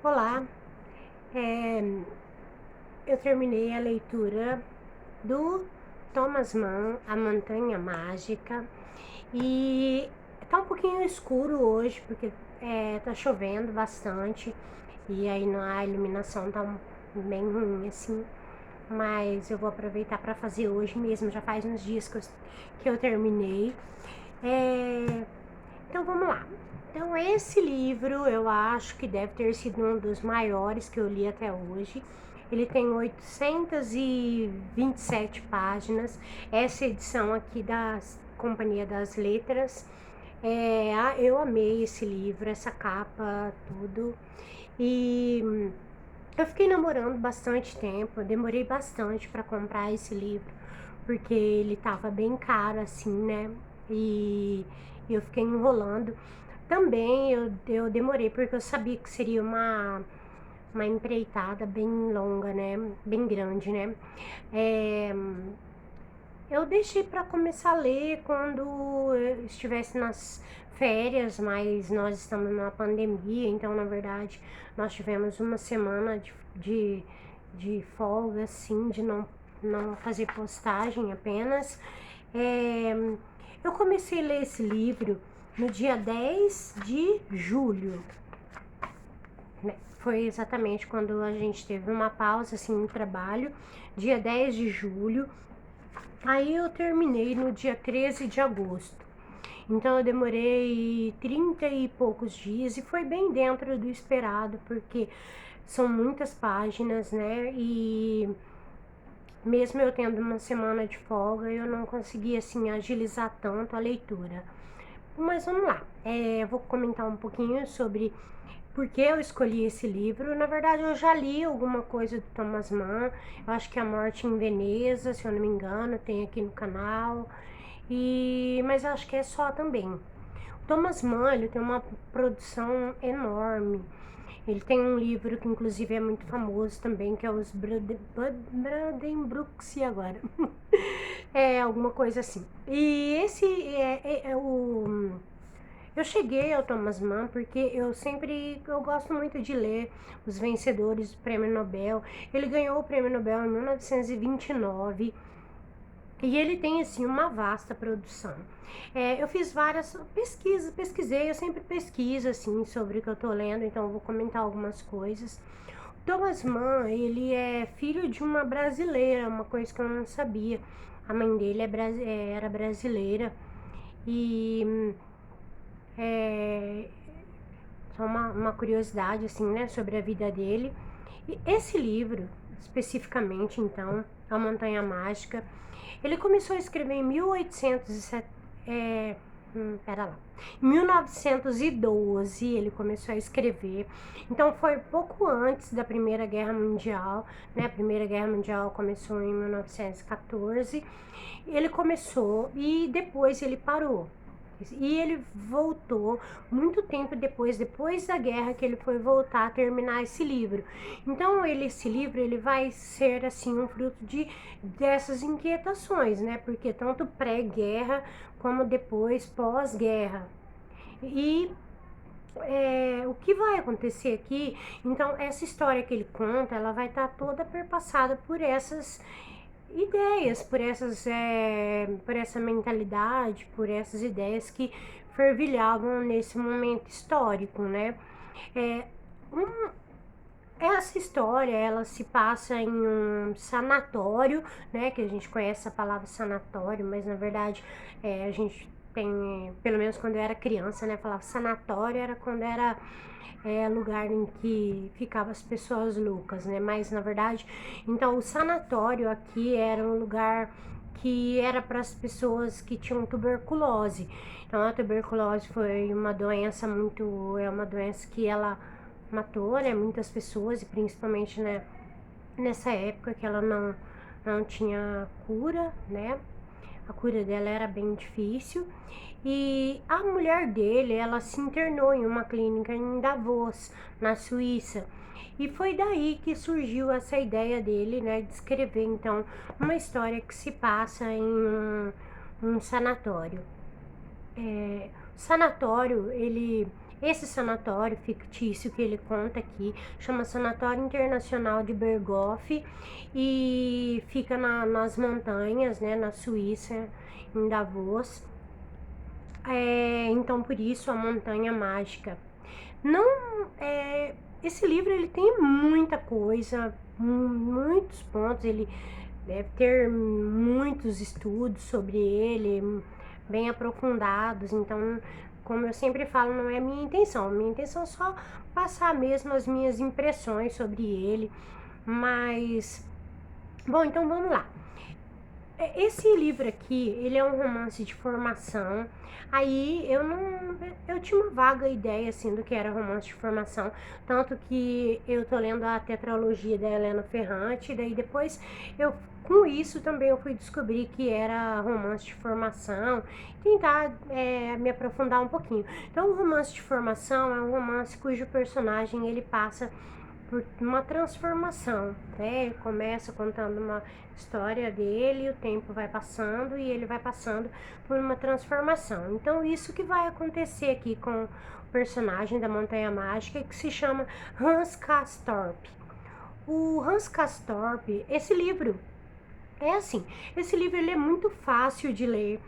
Olá, eh, eu terminei a leitura do Thomas Mann, A Montanha Mágica, e tá um pouquinho escuro hoje porque tá chovendo bastante e aí a iluminação tá bem ruim assim, mas eu vou aproveitar para fazer hoje mesmo. Já faz uns dias que eu terminei. Eh, então vamos lá. Então esse livro eu acho que deve ter sido um dos maiores que eu li até hoje. Ele tem 827 páginas. Essa edição aqui da Companhia das Letras. Eu amei esse livro, essa capa, tudo. E eu fiquei namorando bastante tempo, eu demorei bastante para comprar esse livro, porque ele tava bem caro assim, né? E eu fiquei enrolando. Também eu demorei porque eu sabia que seria uma empreitada bem longa, né? Bem grande, né? É, eu deixei para começar a ler quando eu estivesse nas férias, mas nós estamos numa pandemia, então na verdade nós tivemos uma semana de folga, assim, de não fazer postagem apenas. É, eu comecei a ler esse livro no dia 10 de julho, né? Foi exatamente quando a gente teve uma pausa assim no trabalho, dia 10 de julho. Aí eu terminei no dia 13 de agosto. Então eu demorei 30 e poucos dias e foi bem dentro do esperado, porque são muitas páginas, né? E mesmo eu tendo uma semana de folga, eu não consegui assim agilizar tanto a leitura. Mas vamos lá, eu vou comentar um pouquinho sobre por que eu escolhi esse livro. Na verdade, eu já li alguma coisa do Thomas Mann. Eu acho que A Morte em Veneza, se eu não me engano, tem aqui no canal. Mas eu acho que é só também. O Thomas Mann, ele tem uma produção enorme. Ele tem um livro que inclusive é muito famoso também, que é os Bradenbrooks e agora. É alguma coisa assim. E esse é o eu cheguei ao Thomas Mann porque eu gosto muito de ler os vencedores do Prêmio Nobel. Ele ganhou o Prêmio Nobel em 1929 e ele tem assim uma vasta produção. Eu fiz várias pesquisei, eu sempre pesquiso assim sobre o que eu tô lendo, então eu vou comentar algumas coisas. O Thomas Mann, ele é filho de uma brasileira, uma coisa que eu não sabia. A mãe dele era brasileira e é, só uma curiosidade, assim, né, sobre a vida dele. E esse livro, especificamente, então, A Montanha Mágica, ele começou a escrever em 1807, pera lá, em 1912 ele começou a escrever, então foi pouco antes da Primeira Guerra Mundial, né? A Primeira Guerra Mundial começou em 1914, ele começou e depois ele parou. E ele voltou muito tempo depois da guerra, que ele foi voltar a terminar esse livro. Então, esse livro ele vai ser assim um fruto dessas inquietações, né? Porque tanto pré-guerra como depois pós-guerra. E o que vai acontecer aqui? Então, essa história que ele conta, ela vai estar toda perpassada por essas ideias, por essa mentalidade, por essas ideias que fervilhavam nesse momento histórico, né? É, um, Essa história, ela se passa em um sanatório, né? Que a gente conhece a palavra sanatório, mas na verdade a gente tem, pelo menos quando eu era criança, né? Falava sanatório era quando era lugar em que ficavam as pessoas loucas, né? Mas na verdade, então o sanatório aqui era um lugar que era para as pessoas que tinham tuberculose. Então a tuberculose foi uma doença que ela matou, né, muitas pessoas, e principalmente, né, nessa época que ela não tinha cura, né? A cura dela era bem difícil. E a mulher dele, ela se internou em uma clínica em Davos, na Suíça. E foi daí que surgiu essa ideia dele, né, de escrever então uma história que se passa em um sanatório. O sanatório, ele Esse sanatório fictício que ele conta aqui chama Sanatório Internacional de Berghoff e fica nas montanhas, né, na Suíça, em Davos. Então, por isso, a Montanha Mágica. Não, esse livro ele tem muita coisa, muitos pontos, ele deve ter muitos estudos sobre ele, bem aprofundados. Então, como eu sempre falo, não é a minha intenção. A minha intenção é só passar mesmo as minhas impressões sobre ele. Mas, bom, então vamos lá. Esse livro aqui, ele é um romance de formação. Aí eu tinha uma vaga ideia assim do que era romance de formação, tanto que eu tô lendo a tetralogia da Helena Ferrante, daí depois com isso também eu fui descobrir que era romance de formação, tentar me aprofundar um pouquinho. Então, o romance de formação é um romance cujo personagem ele passa por uma transformação, né? Ele começa contando uma história dele, o tempo vai passando e ele vai passando por uma transformação. Então, isso que vai acontecer aqui com o personagem da Montanha Mágica, que se chama Hans Castorp. O Hans Castorp, esse livro esse livro ele é muito fácil de ler.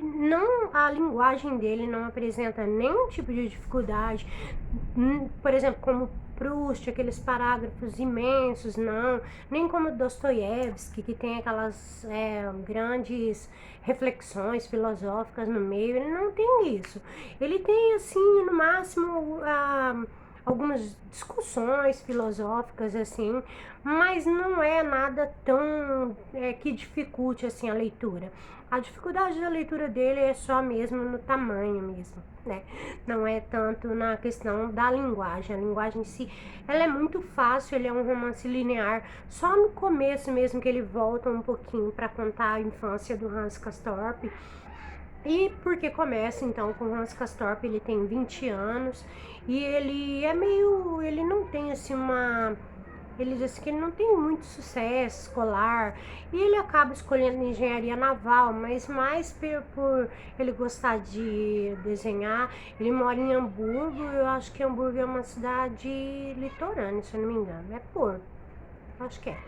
Não, a linguagem dele não apresenta nenhum tipo de dificuldade, por exemplo, como Proust, aqueles parágrafos imensos, não, nem como Dostoiévski, que tem aquelas grandes reflexões filosóficas no meio, ele não tem isso. Ele tem, assim, no máximo, algumas discussões filosóficas, assim, mas não é nada tão que dificulte, assim, a leitura. A dificuldade da leitura dele é só mesmo no tamanho mesmo, né? Não é tanto na questão da linguagem. A linguagem em si, ela é muito fácil, ele é um romance linear. Só no começo mesmo que ele volta um pouquinho para contar a infância do Hans Castorp. E porque começa então com o Hans Castorp, ele tem 20 anos e ele não tem assim ele diz que ele não tem muito sucesso escolar e ele acaba escolhendo engenharia naval, mas mais por ele gostar de desenhar. Ele mora em Hamburgo, eu acho que Hamburgo é uma cidade litorânea, se eu não me engano, é Porto, acho que é.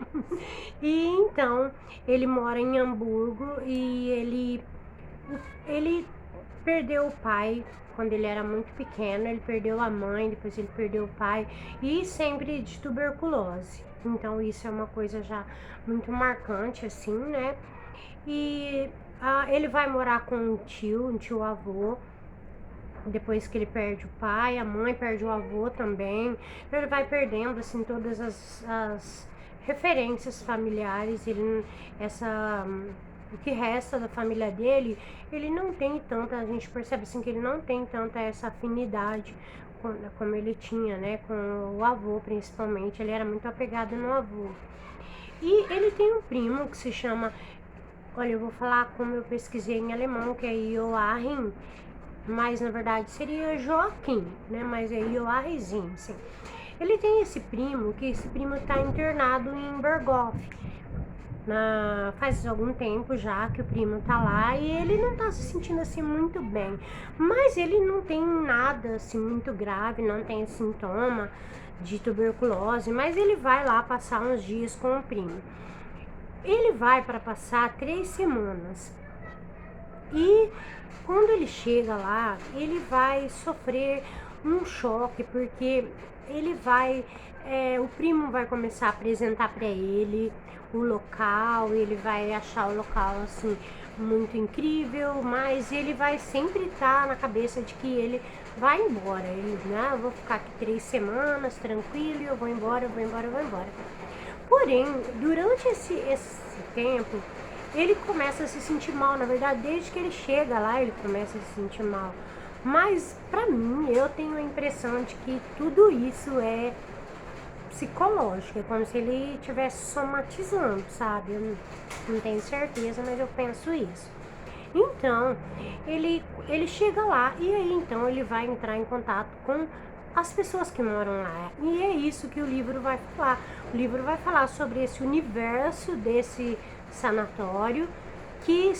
E então ele mora em Hamburgo e ele perdeu o pai quando ele era muito pequeno, ele perdeu a mãe, depois ele perdeu o pai e sempre de tuberculose. Então isso é uma coisa já muito marcante assim, né? E ele vai morar com um tio avô, depois que ele perde o pai, a mãe perde o avô também. Então ele vai perdendo assim todas as referências familiares, o que resta da família dele, ele não tem tanta, a gente percebe assim que ele não tem tanta essa afinidade como ele tinha, né, com o avô principalmente, ele era muito apegado no avô. E ele tem um primo que se chama, olha, eu vou falar como eu pesquisei em alemão, que é Joachim, mas na verdade seria Joaquim, né, mas é Joachim, sim. Ele tem esse primo, que esse primo está internado em Berghoff. Faz algum tempo já que o primo tá lá e ele não tá se sentindo assim muito bem, mas ele não tem nada assim muito grave, não tem sintoma de tuberculose, mas ele vai lá passar uns dias com o primo. Ele vai para passar 3 semanas e quando ele chega lá, ele vai sofrer um choque porque o primo vai começar a apresentar para ele o local, ele vai achar o local assim muito incrível, mas ele vai sempre estar na cabeça de que ele vai embora. Ele, né, eu vou ficar aqui 3 semanas tranquilo, eu vou embora, eu vou embora, eu vou embora. Porém, durante esse tempo, ele começa a se sentir mal. Na verdade, desde que ele chega lá, ele começa a se sentir mal. Mas, pra mim, eu tenho a impressão de que tudo isso é psicológico, é como se ele estivesse somatizando, sabe? Eu não tenho certeza, mas eu penso isso. Então, ele chega lá e aí então ele vai entrar em contato com as pessoas que moram lá. E é isso que o livro vai falar. O livro vai falar sobre esse universo desse sanatório, que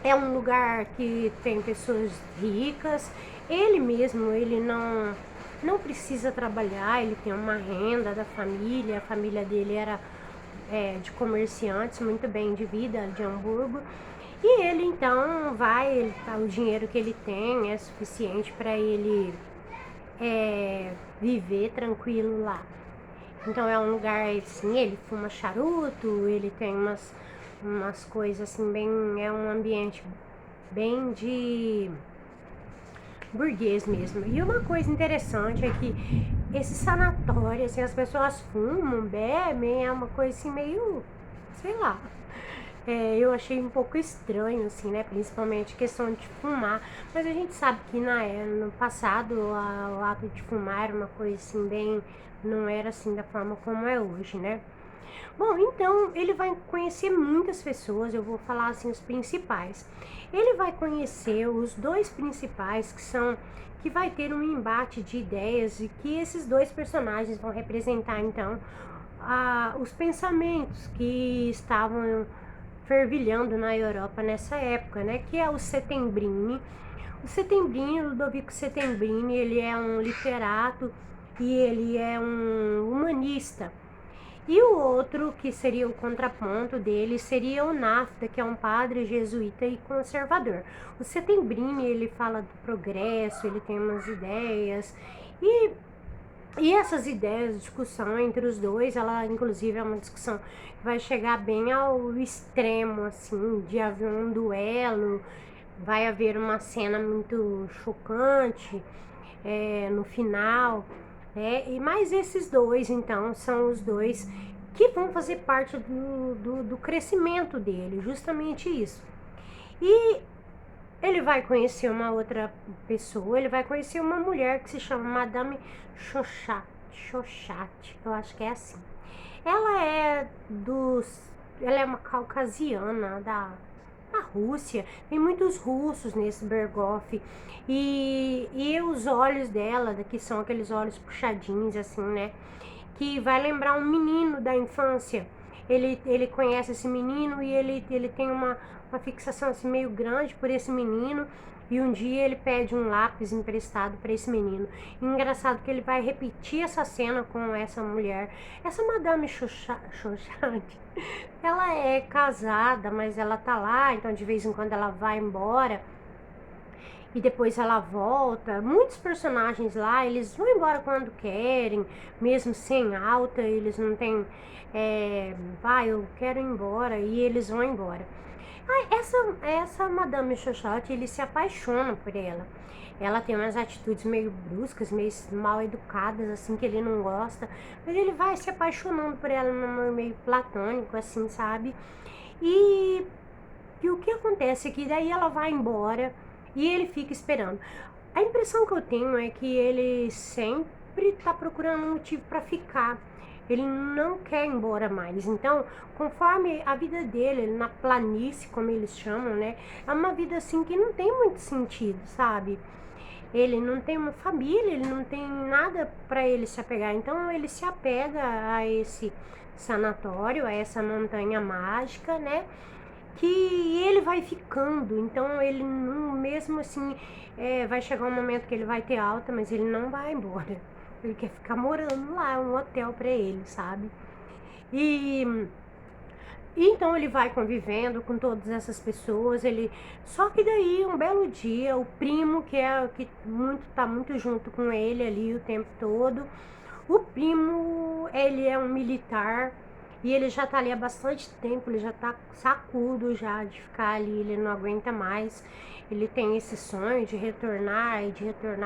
é um lugar que tem pessoas ricas ele mesmo, ele não precisa trabalhar, ele tem uma renda da família, a família dele era de comerciantes, muito bem de vida, de Hamburgo. E ele então o dinheiro que ele tem é suficiente para ele viver tranquilo lá. Então é um lugar assim, ele fuma charuto, ele tem umas coisas assim, bem. É um ambiente bem de burguês mesmo. E uma coisa interessante é que esse sanatório, assim, as pessoas fumam, bebem, é uma coisa assim meio, sei lá. Eu achei um pouco estranho, assim, né? Principalmente questão de fumar. Mas a gente sabe que no passado o ato de fumar era uma coisa assim bem. Não era assim da forma como é hoje, né? Bom, então ele vai conhecer muitas pessoas, eu vou falar assim os principais. Ele vai conhecer os dois principais que vai ter um embate de ideias e que esses dois personagens vão representar então os pensamentos que estavam fervilhando na Europa nessa época, né? Que é o Settembrini. O Settembrini, Ludovico Settembrini, ele é um literato e ele é um humanista. E o outro, que seria o contraponto dele, seria o Nafta, que é um padre jesuíta e conservador. O Settembrini, ele fala do progresso, ele tem umas ideias, e essas ideias, discussão entre os dois, ela inclusive é uma discussão que vai chegar bem ao extremo, assim, de haver um duelo, vai haver uma cena muito chocante no final. E mais esses dois, então, são os dois que vão fazer parte do crescimento dele, justamente isso. E ele vai conhecer uma outra pessoa, ele vai conhecer uma mulher que se chama Madame Chochat, eu acho que é assim. Ela é uma caucasiana da Rússia, tem muitos russos nesse Berghoff, e os olhos dela, que são aqueles olhos puxadinhos assim, né, que vai lembrar um menino da infância. Ele conhece esse menino e ele tem uma fixação assim meio grande por esse menino, e um dia ele pede um lápis emprestado para esse menino. E engraçado que ele vai repetir essa cena com essa mulher. Essa Madame Chochat, ela é casada, mas ela tá lá, então de vez em quando ela vai embora e depois ela volta. Muitos personagens lá, eles vão embora quando querem, mesmo sem alta, eles não têm eu quero ir embora, e eles vão embora. Essa Madame Chochat, ele se apaixona por ela. Ela tem umas atitudes meio bruscas, meio mal educadas, assim, que ele não gosta. Mas ele vai se apaixonando por ela num amor meio platônico, assim, sabe? E o que acontece é que daí ela vai embora e ele fica esperando. A impressão que eu tenho é que ele sempre tá procurando um motivo para ficar. Ele não quer ir embora mais. Então, conforme a vida dele, na planície, como eles chamam, né? É uma vida assim que não tem muito sentido, sabe? Ele não tem uma família, ele não tem nada para ele se apegar. Então, ele se apega a esse sanatório, a essa montanha mágica, né? Que ele vai ficando. Então, ele mesmo assim, vai chegar um momento que ele vai ter alta, mas ele não vai embora. Ele quer ficar morando lá, um hotel pra ele, sabe? E então ele vai convivendo com todas essas pessoas, só que daí um belo dia o primo tá muito junto com ele ali o tempo todo. O primo, ele é um militar e ele já tá ali há bastante tempo, ele já tá sacudo já de ficar ali, ele não aguenta mais. Ele tem esse sonho de retornar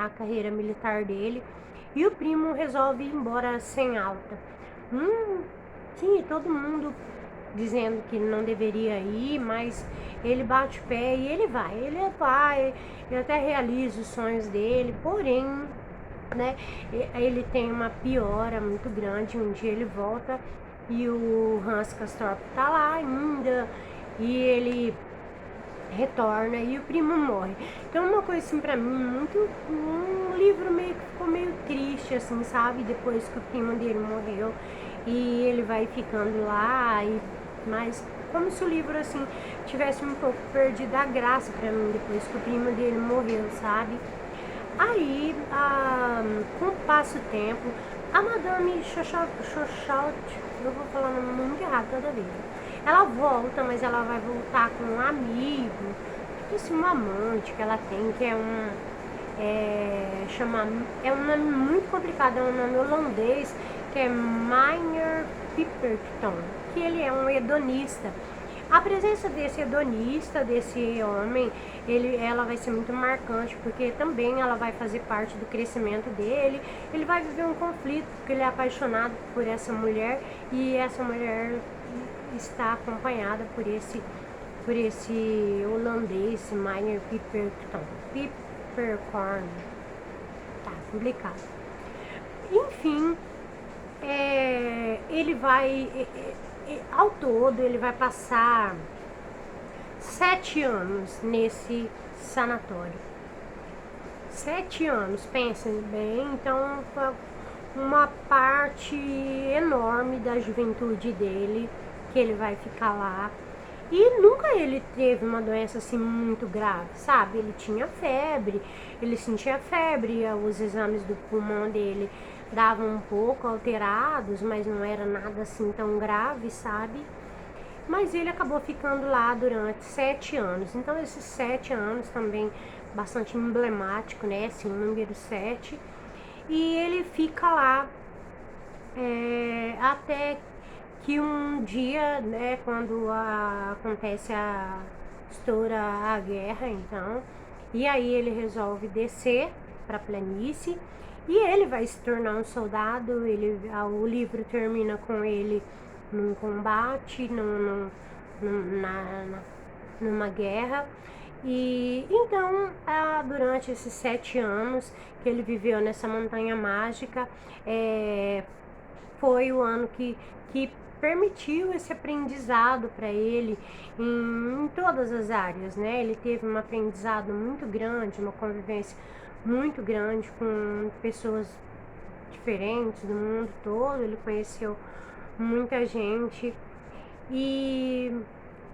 à carreira militar dele. E o primo resolve ir embora sem alta. Sim, todo mundo dizendo que não deveria ir, mas ele bate o pé e ele vai, ele até realiza os sonhos dele, porém, né, ele tem uma piora muito grande. Um dia ele volta e o Hans Castorp tá lá ainda, e ele retorna e o primo morre. Então uma coisa assim pra mim, um livro meio que ficou meio triste, assim, sabe? Depois que o primo dele morreu e ele vai ficando lá, mas como se o livro assim tivesse um pouco perdido a graça pra mim depois que o primo dele morreu, sabe? Aí, com o passo do tempo, a Madame Xoxalt, eu vou falar o nome muito errado toda vez. Ela volta, mas ela vai voltar com um amigo, tipo assim, um amante que ela tem, que é é um nome muito complicado, é um nome holandês, que é Meyer Pipperton, que ele é um hedonista. A presença desse hedonista, desse homem, ela vai ser muito marcante, porque também ela vai fazer parte do crescimento dele. Ele vai viver um conflito, porque ele é apaixonado por essa mulher e essa mulher está acompanhada por esse holandês, Meyer Pippercorn. Tá complicado. Enfim, ele vai, ao todo, ele vai passar 7 anos nesse sanatório. 7 anos, pensem bem, então uma parte enorme da juventude dele que ele vai ficar lá. E nunca ele teve uma doença assim muito grave, sabe? Ele tinha febre, ele sentia febre, os exames do pulmão dele davam um pouco alterados, mas não era nada assim tão grave, sabe? Mas ele acabou ficando lá durante 7 anos. Então, esses 7 anos também bastante emblemático, né? Assim, o número 7. E ele fica lá até que um dia, né, quando acontece estoura a guerra, então, e aí ele resolve descer para a planície e ele vai se tornar um soldado. O livro termina com ele num combate, numa guerra. E então, durante esses 7 anos que ele viveu nessa montanha mágica, foi o ano que permitiu esse aprendizado para ele em todas as áreas, né? Ele teve um aprendizado muito grande, uma convivência muito grande com pessoas diferentes do mundo todo. Ele conheceu muita gente e,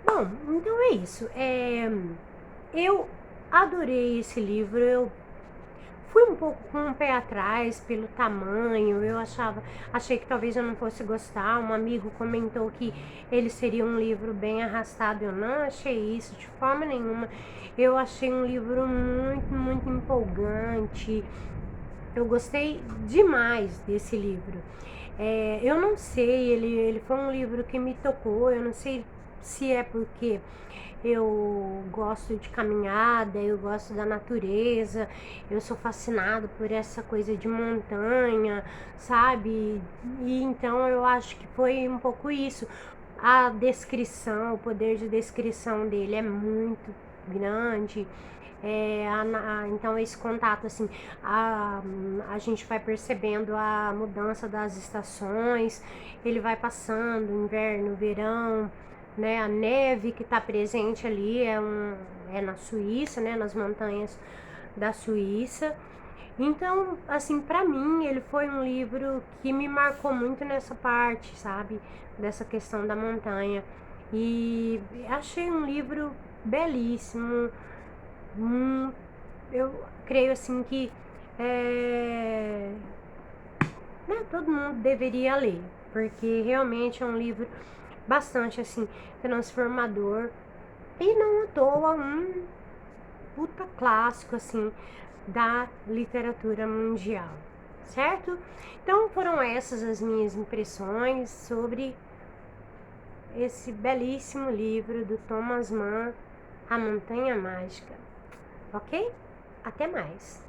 bom, então é isso. Eu adorei esse livro. Eu fui um pouco com um pé atrás pelo tamanho. Achei que talvez eu não fosse gostar. Um amigo comentou que ele seria um livro bem arrastado. Eu não achei isso de forma nenhuma. Eu achei um livro muito, muito empolgante. Eu gostei demais desse livro. Eu não sei, ele foi um livro que me tocou. Eu não sei se é porque eu gosto de caminhada, eu gosto da natureza, eu sou fascinado por essa coisa de montanha, sabe? E então eu acho que foi um pouco isso. A descrição, o poder de descrição dele é muito grande. Então esse contato assim, a gente vai percebendo a mudança das estações, ele vai passando inverno, verão, né? A neve que está presente ali é na Suíça, né? Nas montanhas da Suíça. Então, assim, para mim ele foi um livro que me marcou muito nessa parte, sabe? Dessa questão da montanha. E achei um livro belíssimo. Eu creio assim que né, todo mundo deveria ler, porque realmente é um livro bastante assim transformador e não à toa um puta clássico assim da literatura mundial, certo? Então foram essas as minhas impressões sobre esse belíssimo livro do Thomas Mann, A Montanha Mágica. Ok? Até mais!